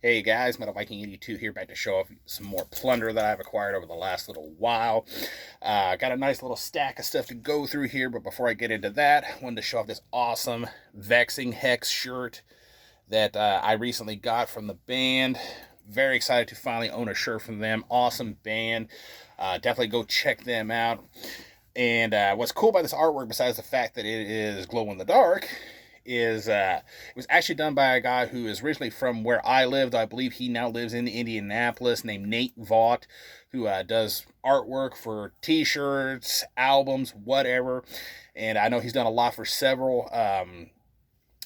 Hey guys, Metal Viking 82 here, back to show off some more plunder that I've acquired over the last little while. Got a nice little stack of stuff to go through here, but before I get into that, I wanted to show off this awesome Vexing Hex shirt that I recently got from the band. Very excited to finally own a shirt from them. Awesome band. Definitely go check them out. And what's cool about this artwork, besides the fact that it is glow in the dark, is it was actually done by a guy who is originally from where I lived. I believe he now lives in Indianapolis, named Nate Vaught, who does artwork for t-shirts, albums, whatever. And I know he's done a lot for several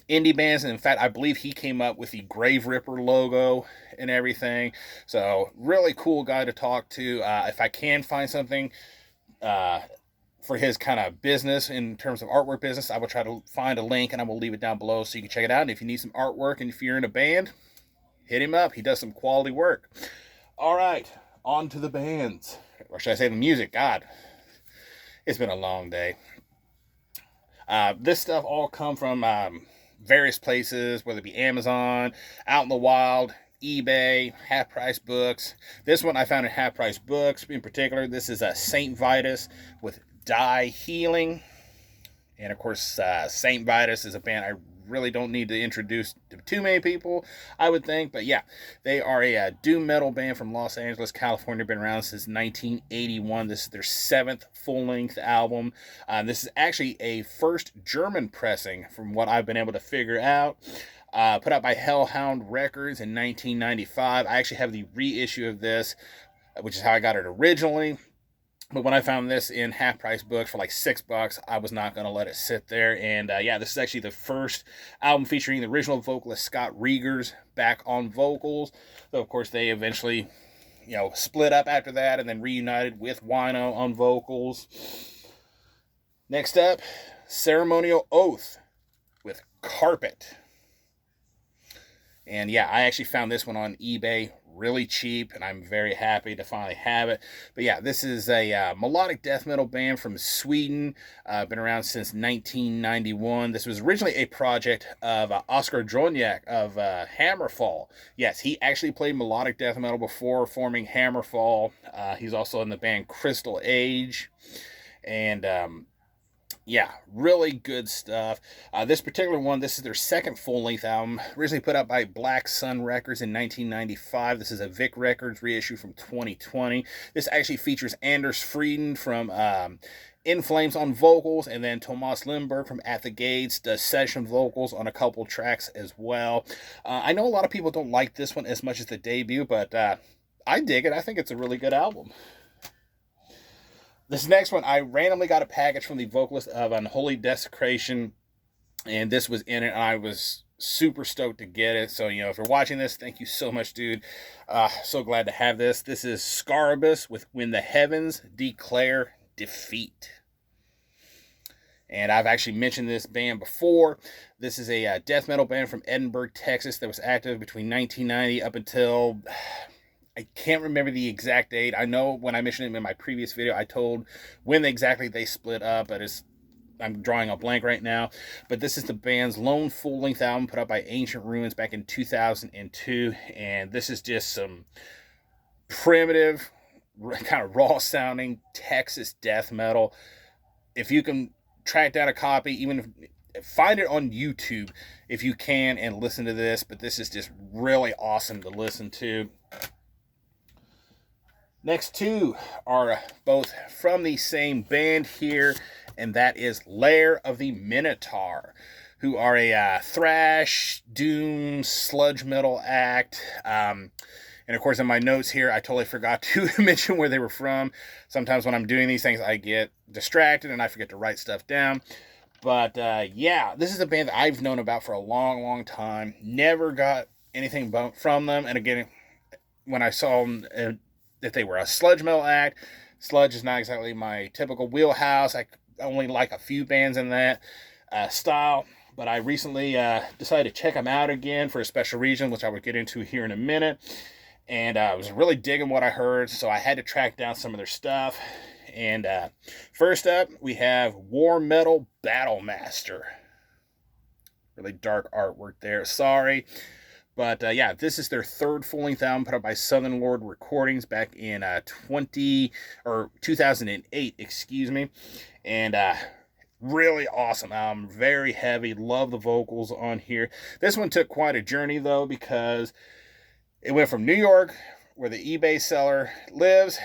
indie bands. And in fact, I believe he came up with the Grave Ripper logo and everything. So really cool guy to talk to. If I can find something for his kind of business in terms of artwork business, I will try to find a link and I will leave it down below so you can check it out. And if you need some artwork and if you're in a band, hit him up. He does some quality work. All right, on to the bands. Or should I say the music? God, it's been a long day. This stuff all come from various places, whether it be Amazon, out in the wild, eBay, half price books. This one I found in half price books in particular. This is a StVitus with Die Healing. And of course, StVitus is a band I really don't need to introduce to too many people, I would think. But yeah, they are a doom metal band from Los Angeles, California. Been around since 1981. This is their 7th full-length album. This is actually a first German pressing from what I've been able to figure out. Put out by Hellhound Records in 1995. I actually have the reissue of this, which is how I got it originally. But when I found this in half price books for like $6, I was not going to let it sit there. And yeah, this is actually the first album featuring the original vocalist Scott Riegers back on vocals. Though, of course, they eventually, split up after that and then reunited with Wino on vocals. Next up, Ceremonial Oath with Carpet. And yeah, I actually found this one on eBay really cheap, and I'm very happy to finally have it. But yeah, this is a melodic death metal band from Sweden. Been around since 1991. This was originally a project of Oscar Dronjak of Hammerfall. Yes, he actually played melodic death metal before forming Hammerfall. He's also in the band Crystal Age. And yeah, really good stuff. This particular one, this is their second full-length album, originally put out by Black Sun Records in 1995. This is a Vic Records reissue from 2020. This actually features Anders Frieden from In Flames on vocals, and then Thomas Lindberg from At the Gates does session vocals on a couple tracks as well. I know a lot of people don't like this one as much as the debut, but I dig it. I think it's a really good album. This next one, I randomly got a package from the vocalist of Unholy Desecration, and this was in it, and I was super stoked to get it. So, if you're watching this, thank you so much, dude. So glad to have this. This is Scarbus with When the Heavens Declare Defeat. And I've actually mentioned this band before. This is a death metal band from Edinburgh, Texas that was active between 1990 up until... I can't remember the exact date. I know when I mentioned it in my previous video, I told when exactly they split up, but I'm drawing a blank right now. But this is the band's lone full-length album put out by Ancient Ruins back in 2002. And this is just some primitive, kind of raw-sounding Texas death metal. If you can track down a copy, even if find it on YouTube if you can and listen to this. But this is just really awesome to listen to. Next two are both from the same band here, and that is Lair of the Minotaur, who are a thrash, doom, sludge metal act. And of course, in my notes here, I totally forgot to mention where they were from. Sometimes when I'm doing these things, I get distracted and I forget to write stuff down. But yeah, this is a band that I've known about for a long, long time. Never got anything from them. And again, when I saw them... that they were a sludge metal act. Sludge is not exactly my typical wheelhouse. I only like a few bands in that style. But I recently decided to check them out again for a special reason, which I will get into here in a minute. And I was really digging what I heard, so I had to track down some of their stuff. And first up, we have War Metal Battle Master. Really dark artwork there. Sorry. But yeah, this is their third full-length album put out by Southern Lord Recordings back in 2008, excuse me. And really awesome album, very heavy. Love the vocals on here. This one took quite a journey though, because it went from New York, where the eBay seller lives,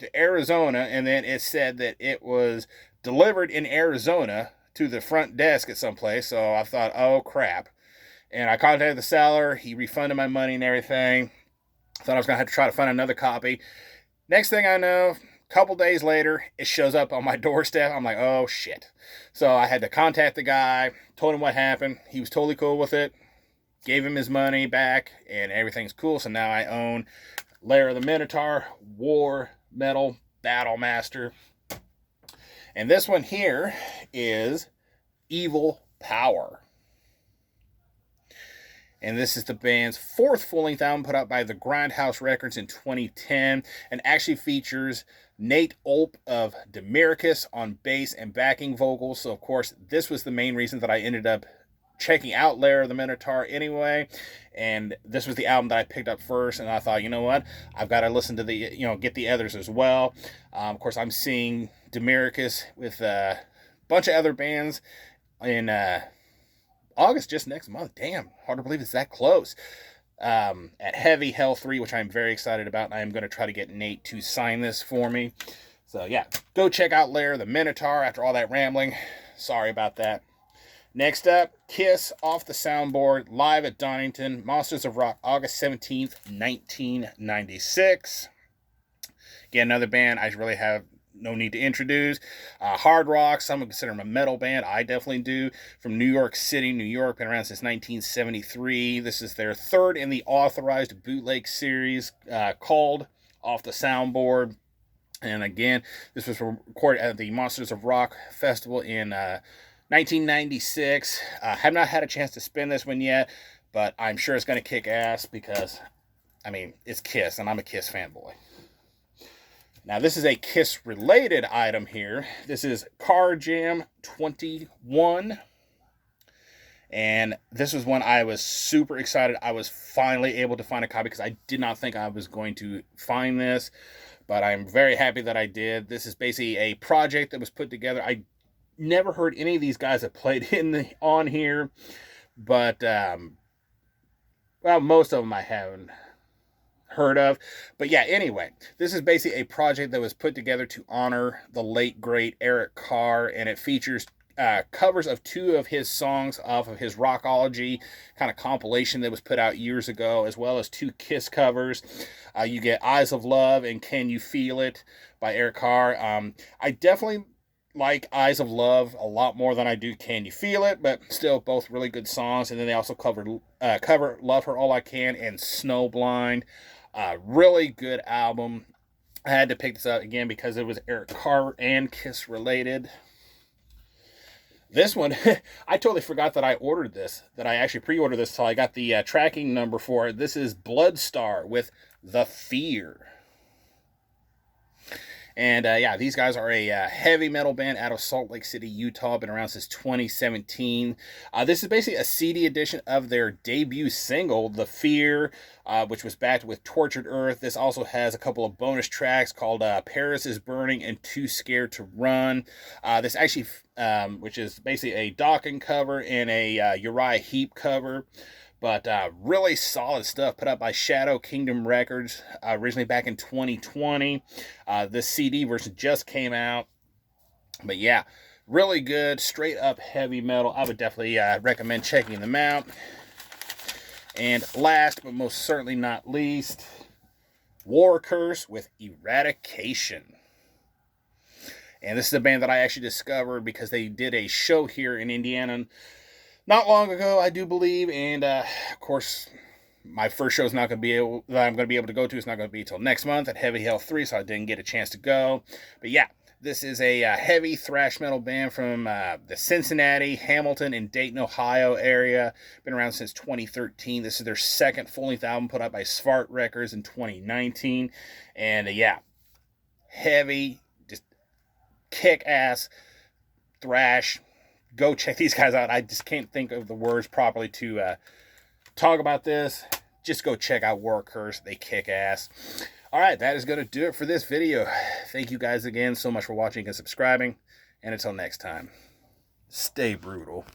to Arizona, and then it said that it was delivered in Arizona to the front desk at some place. So I thought, oh crap. And I contacted the seller. He refunded my money and everything. Thought I was going to have to try to find another copy. Next thing I know, a couple days later, it shows up on my doorstep. I'm like, oh shit. So I had to contact the guy, told him what happened. He was totally cool with it. Gave him his money back, and everything's cool. So now I own Lair of the Minotaur, War Metal Battle Master. And this one here is Evil Power. And this is the band's fourth full-length album put out by the Grindhouse Records in 2010, and actually features Nate Olp of Demiricus on bass and backing vocals. So, of course, this was the main reason that I ended up checking out Lair of the Minotaur anyway. And this was the album that I picked up first, and I thought, you know what? I've got to listen to the, get the others as well. Of course, I'm seeing Demiricus with a bunch of other bands in August, just next month. Damn, hard to believe it's that close. At Heavy Hell 3, which I'm very excited about, and I'm going to try to get Nate to sign this for me. So yeah, go check out Lair the Minotaur after all that rambling. Sorry about that. Next up, Kiss Off the Soundboard, live at Donington, Monsters of Rock, August 17th, 1996. Again, another band I really have no need to introduce. Hard rock, some would consider them a metal band. I definitely do. From New York City, New York, been around since 1973. This is their third in the authorized bootleg series called Off the Soundboard. And again, this was recorded at the Monsters of Rock Festival in 1996. Have not had a chance to spin this one yet, but I'm sure it's going to kick ass because, I mean, it's Kiss, and I'm a Kiss fanboy. Now, this is a Kiss-related item here. This is Car Jam 21. And this was one I was super excited. I was finally able to find a copy because I did not think I was going to find this. But I'm very happy that I did. This is basically a project that was put together. I never heard any of these guys that played on here. But, well, most of them I haven't heard of. But yeah, anyway, this is basically a project that was put together to honor the late great Eric Carr, and it features covers of two of his songs off of his Rockology kind of compilation that was put out years ago, as well as two Kiss covers. You get Eyes of Love and Can You Feel It by Eric Carr. I definitely like Eyes of Love a lot more than I do Can You Feel It, but still both really good songs. And then they also cover Love Her All I Can and Snowblind. Really good album. I had to pick this up again because it was Eric Carr and Kiss related. This one, I totally forgot that I ordered this, that I actually pre-ordered this until I got the tracking number for it. This is Bloodstar with The Fear. And yeah, these guys are a heavy metal band out of Salt Lake City, Utah. Been around since 2017. This is basically a CD edition of their debut single, The Fear, which was backed with Tortured Earth. This also has a couple of bonus tracks called Paris is Burning and Too Scared to Run. This actually, which is basically a Dokken cover and a Uriah Heep cover. But really solid stuff put out by Shadow Kingdom Records, originally back in 2020. This CD version just came out. But yeah, really good, straight up heavy metal. I would definitely recommend checking them out. And last, but most certainly not least, War Curse with Eradication. And this is a band that I actually discovered because they did a show here in Indiana not long ago, I do believe, and of course, my first show is not going to be able that I'm going to be able to go to. It's not going to be until next month at Heavy Hell 3, so I didn't get a chance to go. But yeah, this is a heavy thrash metal band from the Cincinnati, Hamilton, and Dayton, Ohio area. Been around since 2013. This is their second full-length album put out by Svart Records in 2019, and yeah, heavy, just kick-ass thrash. Go check these guys out. I just can't think of the words properly to talk about this, just go check out War Curse. They kick ass. All right, that is going to do it for this video. Thank you guys again so much for watching and subscribing. And until next time, stay brutal.